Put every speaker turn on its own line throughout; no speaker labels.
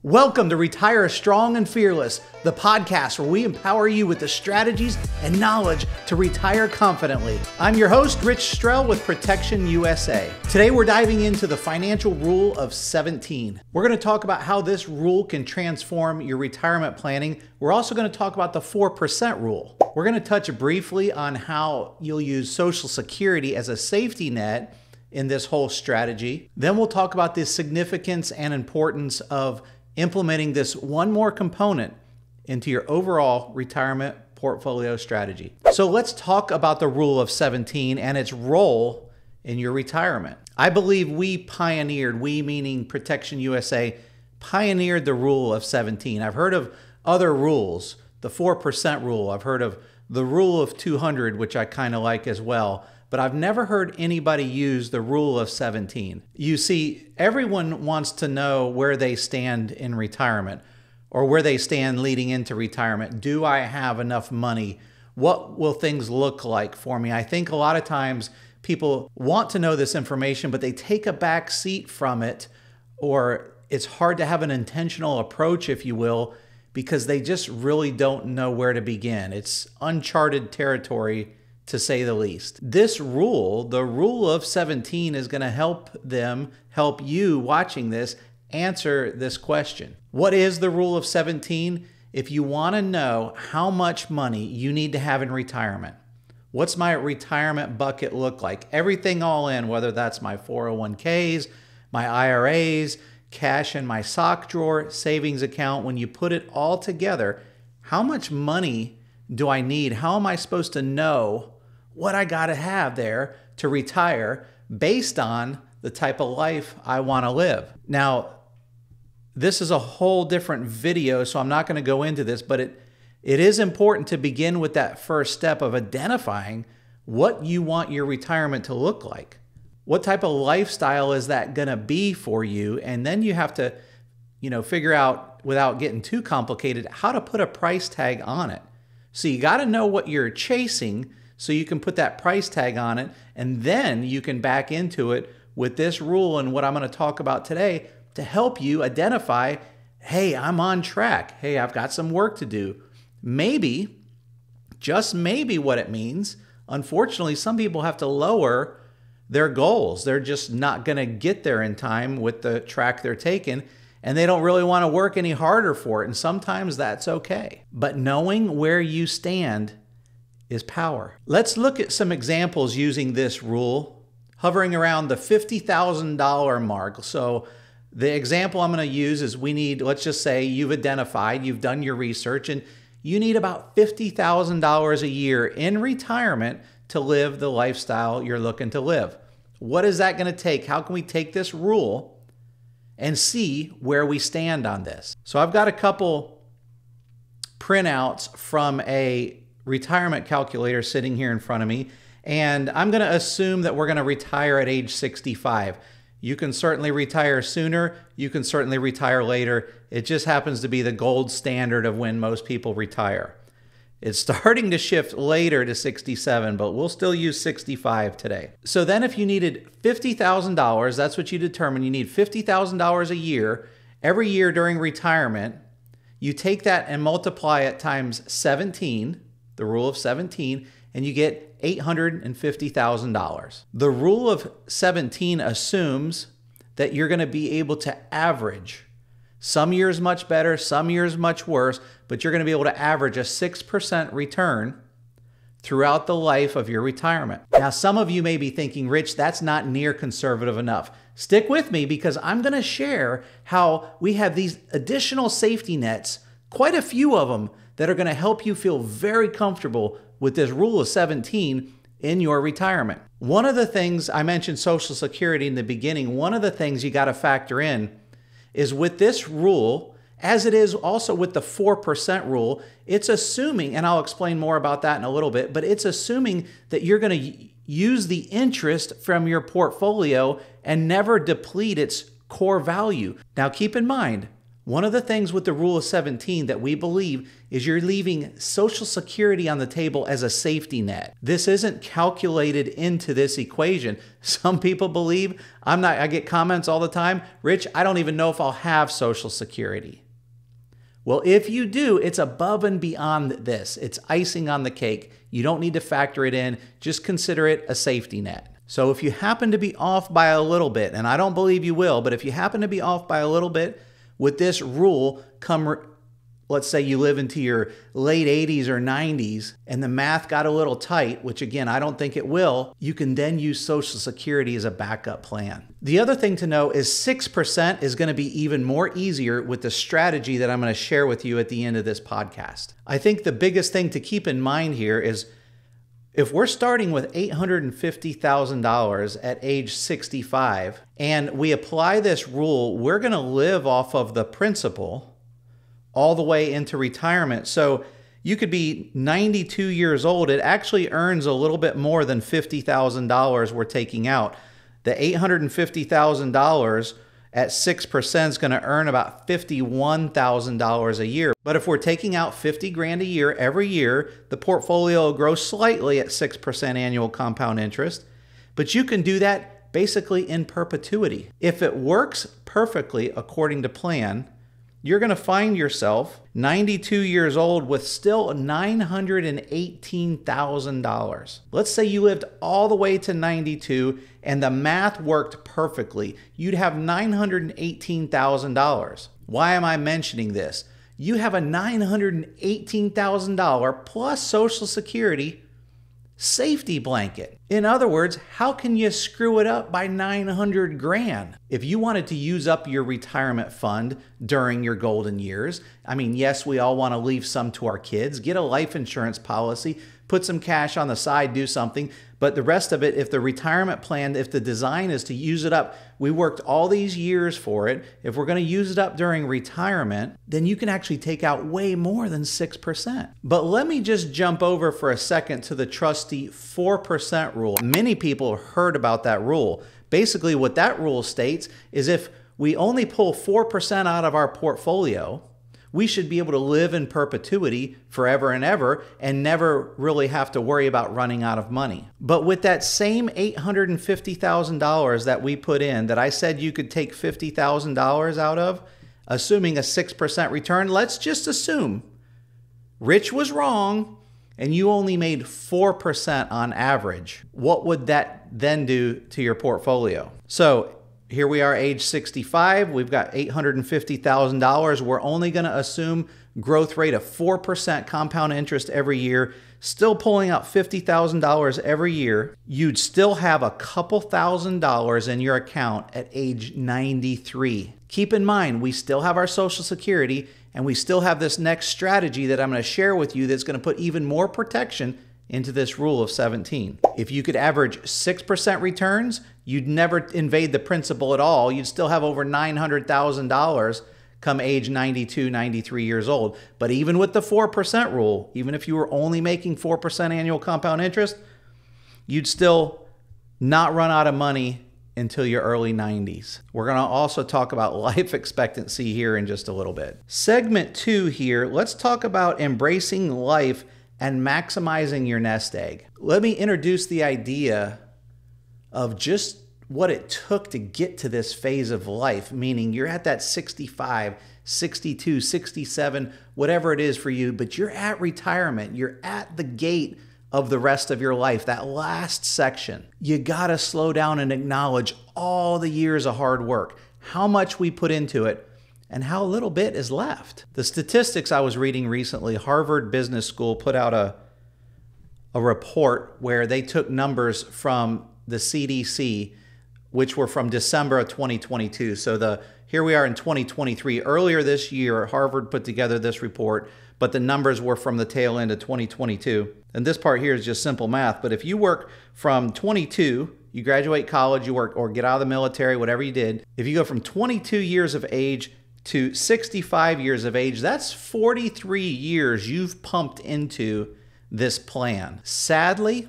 Welcome to Retire Strong and Fearless, the podcast where we empower you with the strategies and knowledge to retire confidently. I'm your host, Rich Strell with Protection USA. Today we're diving into the financial rule of 17. We're going to talk about how this rule can transform your retirement planning. We're also going to talk about the 4% rule. We're going to touch briefly on how you'll use Social Security as a safety net in this whole strategy. Then we'll talk about the significance and importance of implementing this one more component into your overall retirement portfolio strategy. So let's talk about the rule of 17 and its role in your retirement. I believe we meaning Protection USA, pioneered the rule of 17. I've heard of other rules, the 4% rule. I've heard of the rule of 200, which I kind of like as well. But I've never heard anybody use the rule of 17. You see, everyone wants to know where they stand in retirement or where they stand leading into retirement. Do I have enough money? What will things look like for me? I think a lot of times people want to know this information, but they take a back seat from it, or it's hard to have an intentional approach, if you will, because they just really don't know where to begin. It's uncharted territory, to say the least. This rule, the rule of 17, is going to help you watching this answer this question. What is the rule of 17? If you want to know how much money you need to have in retirement, what's my retirement bucket look like? Everything all in, whether that's my 401ks, my IRAs, cash in my sock drawer, savings account, when you put it all together, how much money do I need? How am I supposed to know what I got to have there to retire based on the type of life I want to live? Now, this is a whole different video, so I'm not going to go into this, but it is important to begin with that first step of identifying what you want your retirement to look like. What type of lifestyle is that going to be for you? And then you have to, figure out, without getting too complicated, how to put a price tag on it. So you got to know what you're chasing so you can put that price tag on it, and then you can back into it with this rule and what I'm going to talk about today to help you identify, hey, I'm on track. Hey, I've got some work to do. Maybe, just maybe what it means, unfortunately, some people have to lower their goals. They're just not going to get there in time with the track they're taking, and they don't really want to work any harder for it, and sometimes that's okay. But knowing where you stand is power. Let's look at some examples using this rule, hovering around the $50,000 mark. So the example I'm going to use is let's just say you've done your research, and you need about $50,000 a year in retirement to live the lifestyle you're looking to live. What is that going to take? How can we take this rule and see where we stand on this? So I've got a couple printouts from a retirement calculator sitting here in front of me, and I'm going to assume that we're going to retire at age 65. You can certainly retire sooner. You can certainly retire later. It just happens to be the gold standard of when most people retire. It's starting to shift later to 67, but we'll still use 65 today. So then if you needed $50,000, that's what you determine. You need $50,000 a year, every year during retirement. You take that and multiply it times 17, the rule of 17, and you get $850,000. The rule of 17 assumes that you're going to be able to average, some years much better, some years much worse, but you're going to be able to average a 6% return throughout the life of your retirement. Now, some of you may be thinking, Rich, that's not near conservative enough. Stick with me, because I'm going to share how we have these additional safety nets, quite a few of them, that are going to help you feel very comfortable with this rule of 17 in your retirement. One of the things, I mentioned Social Security in the beginning, one of the things you got to factor in is with this rule, as it is also with the 4% rule, it's assuming, and I'll explain more about that in a little bit, but it's assuming that you're going to use the interest from your portfolio and never deplete its core value. Now keep in mind, One of the things with the rule of 17 that we believe is you're leaving Social Security on the table as a safety net. This isn't calculated into this equation. Some people believe, I get comments all the time, Rich, I don't even know if I'll have Social Security. Well, if you do, it's above and beyond this. It's icing on the cake. You don't need to factor it in. Just consider it a safety net. So if you happen to be off by a little bit, and I don't believe you will, but if you happen to be off by a little bit with this rule, let's say you live into your late 80s or 90s and the math got a little tight, which again, I don't think it will, you can then use Social Security as a backup plan. The other thing to know is 6% is going to be even more easier with the strategy that I'm going to share with you at the end of this podcast. I think the biggest thing to keep in mind here is if we're starting with $850,000 at age 65 and we apply this rule, we're going to live off of the principal all the way into retirement. So you could be 92 years old. It actually earns a little bit more than $50,000 we're taking out. The $850,000 at 6% is going to earn about $51,000 a year. But if we're taking out 50 grand a year every year, the portfolio will grow slightly at 6% annual compound interest. But you can do that basically in perpetuity. If it works perfectly according to plan, you're going to find yourself 92 years old with still $918,000. Let's say you lived all the way to 92 and the math worked perfectly. You'd have $918,000. Why am I mentioning this? You have a $918,000 plus Social Security safety blanket. In other words, how can you screw it up by 900 grand? If you wanted to use up your retirement fund during your golden years, I mean, yes, we all want to leave some to our kids, get a life insurance policy, put some cash on the side, do something. But the rest of it, if the retirement plan, if the design is to use it up, we worked all these years for it. If we're going to use it up during retirement, then you can actually take out way more than 6%. But let me just jump over for a second to the trusty 4% rule. Many people have heard about that rule. Basically, what that rule states is if we only pull 4% out of our portfolio, we should be able to live in perpetuity forever and ever and never really have to worry about running out of money. But with that same $850,000 that we put in, that I said you could take $50,000 out of, assuming a 6% return, let's just assume Rich was wrong and you only made 4% on average. What would that then do to your portfolio? So here we are, age 65. We've got $850,000. We're only going to assume growth rate of 4% compound interest every year, still pulling out $50,000 every year. You'd still have a couple $1,000s in your account at age 93. Keep in mind, we still have our Social Security and we still have this next strategy that I'm going to share with you that's going to put even more protection into this rule of 17. If you could average 6% returns, you'd never invade the principal at all. You'd still have over $900,000 come age 92, 93 years old. But even with the 4% rule, even if you were only making 4% annual compound interest, you'd still not run out of money until your early 90s. We're going to also talk about life expectancy here in just a little bit. Segment 2 here, let's talk about embracing life and maximizing your nest egg. Let me introduce the idea of just what it took to get to this phase of life, meaning you're at that 65, 62, 67, whatever it is for you, but you're at retirement. You're at the gate of the rest of your life, that last section. You gotta slow down and acknowledge all the years of hard work, how much we put into it, and how little bit is left. The statistics I was reading recently, Harvard Business School put out a report where they took numbers from the CDC, which were from December of 2022. So here we are in 2023. Earlier this year, Harvard put together this report, but the numbers were from the tail end of 2022. And this part here is just simple math. But if you work from 22, you graduate college, you work or get out of the military, whatever you did. If you go from 22 years of age to 65 years of age, that's 43 years you've pumped into this plan. Sadly,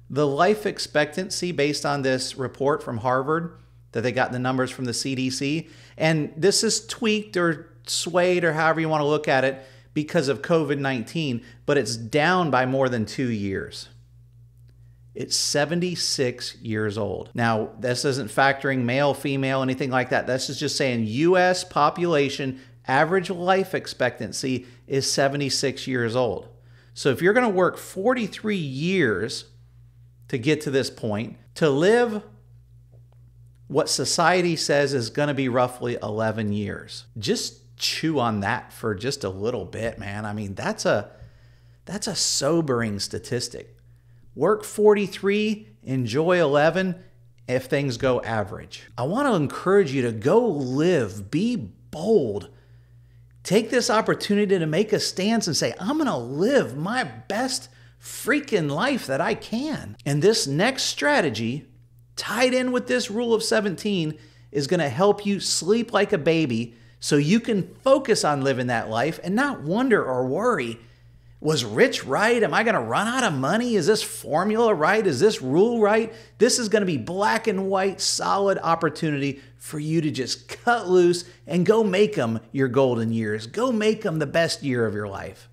the life expectancy based on this report from Harvard, that they got the numbers from the CDC. And this is tweaked or swayed or however you want to look at it because of COVID-19, but it's down by more than 2 years. It's 76 years old. Now, this isn't factoring male, female, anything like that. This is just saying U.S. population average life expectancy is 76 years old. So if you're going to work 43 years to get to this point, to live what society says is going to be roughly 11 years. Just chew on that for just a little bit, man. I mean, that's a sobering statistic. Work 43, enjoy 11 if things go average. I want to encourage you to go live, be bold. Take this opportunity to make a stance and say, I'm going to live my best freaking life that I can. And this next strategy, tied in with this rule of 17, is going to help you sleep like a baby so you can focus on living that life and not wonder or worry, was Rich right? Am I going to run out of money? Is this formula right? Is this rule right? This is going to be black and white, solid opportunity for you to just cut loose and go make them your golden years. Go make them the best year of your life.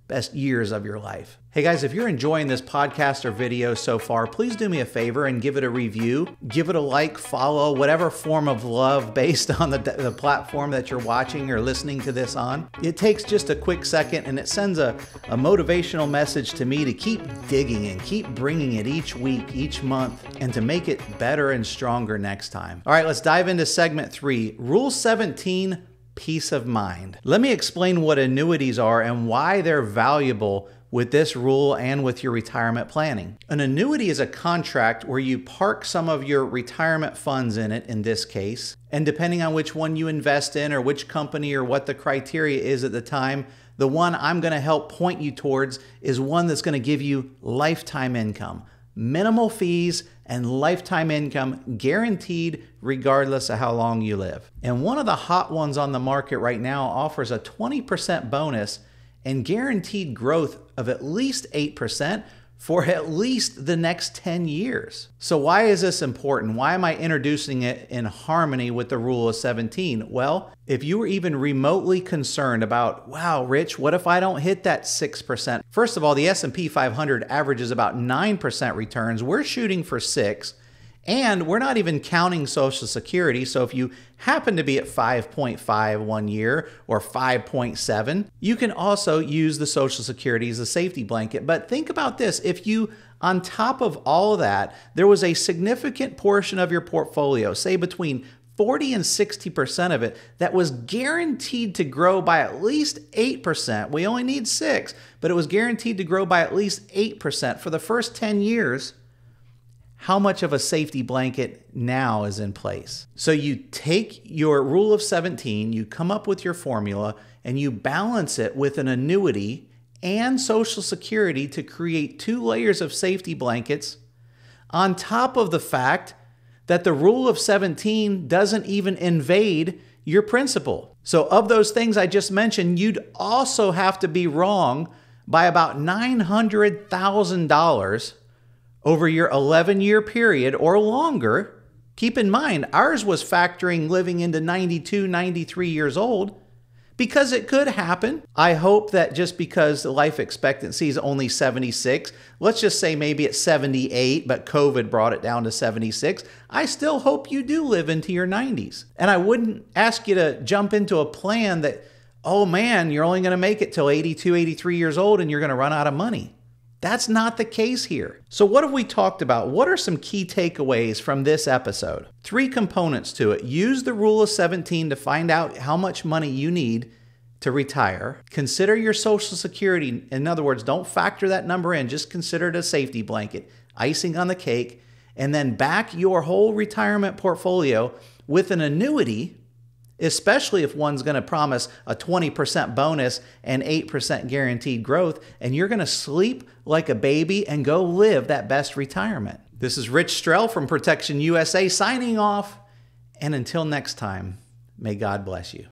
Best years of your life. Hey guys, if you're enjoying this podcast or video so far, please do me a favor and give it a review. Give it a like, follow, whatever form of love based on the platform that you're watching or listening to this on. It takes just a quick second and it sends a motivational message to me to keep digging and keep bringing it each week, each month, and to make it better and stronger next time. All right, let's dive into segment 3. Rule 17, peace of mind. Let me explain what annuities are and why they're valuable with this rule and with your retirement planning. An annuity is a contract where you park some of your retirement funds in it, in this case, and depending on which one you invest in or which company or what the criteria is at the time, the one I'm going to help point you towards is one that's going to give you lifetime income, minimal fees, and lifetime income guaranteed regardless of how long you live. And one of the hot ones on the market right now offers a 20% bonus and guaranteed growth of at least 8% for at least the next 10 years. So why is this important? Why am I introducing it in harmony with the rule of 17? Well, if you were even remotely concerned about, wow, Rich, what if I don't hit that 6%? First of all, the S&P 500 averages about 9% returns. We're shooting for 6%. And we're not even counting Social Security. So if you happen to be at 5.5 one year or 5.7, you can also use the Social Security as a safety blanket. But think about this. If you, on top of all of that, there was a significant portion of your portfolio, say between 40 and 60% of it, that was guaranteed to grow by at least 8%. We only need 6, but it was guaranteed to grow by at least 8% for the first 10 years. How much of a safety blanket now is in place? So you take your rule of 17, you come up with your formula, and you balance it with an annuity and Social Security to create 2 layers of safety blankets on top of the fact that the rule of 17 doesn't even invade your principal. So of those things I just mentioned, you'd also have to be wrong by about $900,000 over your 11-year period or longer. Keep in mind, ours was factoring living into 92, 93 years old because it could happen. I hope that just because the life expectancy is only 76, let's just say maybe it's 78, but COVID brought it down to 76. I still hope you do live into your 90s. And I wouldn't ask you to jump into a plan that, oh man, you're only going to make it till 82, 83 years old and you're going to run out of money. That's not the case here. So what have we talked about? What are some key takeaways from this episode? 3 components to it. Use the rule of 17 to find out how much money you need to retire. Consider your Social Security. In other words, don't factor that number in. Just consider it a safety blanket, icing on the cake, and then back your whole retirement portfolio with an annuity, especially if one's going to promise a 20% bonus and 8% guaranteed growth, and you're going to sleep like a baby and go live that best retirement. This is Rich Strell from Protection USA signing off, and until next time, may God bless you.